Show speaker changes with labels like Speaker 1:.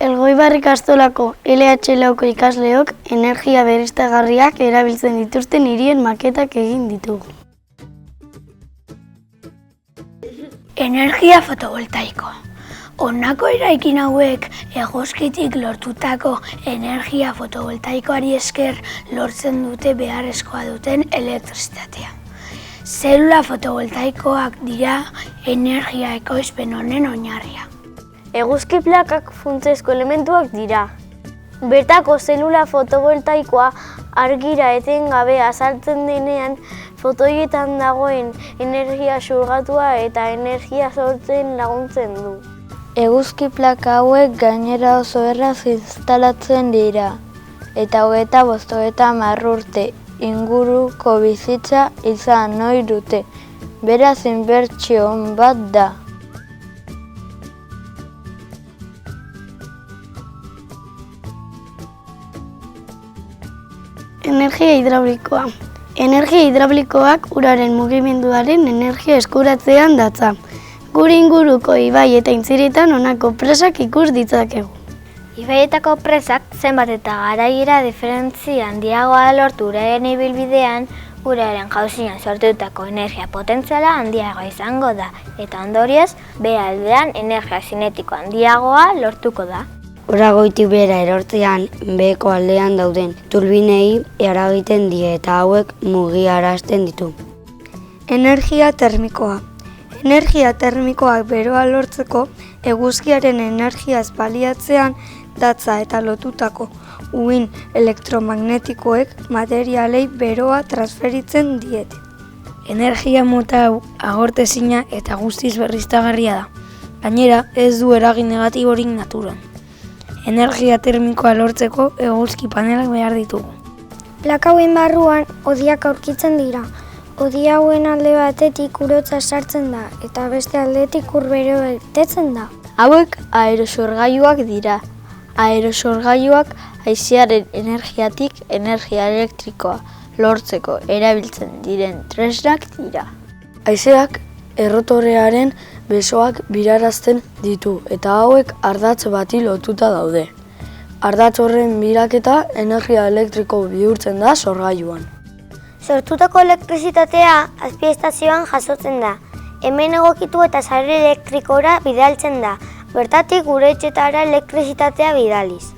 Speaker 1: Elgoibar ikastolako LH Lauko ikasleok energia berriztagarriak erabiltzen dituzten hirien maketak egin ditugu.
Speaker 2: Energia fotovoltaikoa. Honako eraikin hauek eguzkitik lortutako energia fotovoltaikoari esker lortzen dute beharrezkoa duten elektrizitatea. Zelula fotovoltaikoak dira energia ekoizpen honen oinarria.
Speaker 3: Eguzki plakak funtsezko elementuak dira. Bertako zelula fotovoltaikoa argira etengabe azaltzen denean fotoietan dagoen energia xurgatua eta energia sortzen laguntzen du.
Speaker 4: Eguzki plaka hauek gainera oso erraz instalatzen dira eta 25-30 urte inguruko bizitza izan ohi dute. Beraz inbertsio on bat da.
Speaker 1: Energia hidraulikoa. Energia hidraulikoak uraren mugimenduaren energia eskuratzean datza. Gure inguruko ibai eta intziritan honako presak ikus ditzakegu.
Speaker 5: Ibaietako presak zenbat eta garaiera diferentzia handiagoa lortu uraren ibilbidean, uraren jauzian sortutako energia potentziala handiagoa izango da, eta ondorioz, B aldean energia zinetiko handiagoa lortuko da.
Speaker 6: Ura goitik behera erortzean, beheko aldean dauden turbinei eragiten die eta hauek mugiarazten ditu.
Speaker 7: Energia termikoa. Energia termikoak beroa lortzeko eguzkiaren energiaz baliatzean datza eta lotutako uhin elektromagnetikoek materialei beroa transferitzen diete.
Speaker 2: Energia mota hau agortezina eta guztiz berriztagarria da. Gainera, ez du eragin negatiborik naturan. Energia termikoa lortzeko eguzki panelak behar ditugu.
Speaker 8: Plaka hauen barruan hodiak aurkitzen dira. Hodi hauen alde batetik urotza sartzen da eta beste aldetik ur beroa irtetzen da.
Speaker 4: Hauek aerosorgailuak dira. Aerosorgailuak haizearen energiatik energia elektrikoa lortzeko erabiltzen diren tresnak dira.
Speaker 9: Haizeak errotorearen besoak birarazten ditu eta hauek ardatz bati lotuta daude. Ardatz horren biraketa energia elektriko bihurtzen da sorgailuan.
Speaker 10: Sortutako elektrizitatea azpiestazioan jasotzen da. Hemen egokitu eta sare elektrikora bidaltzen da. Bertatik gure etxetara elektrizitatea bidaliz.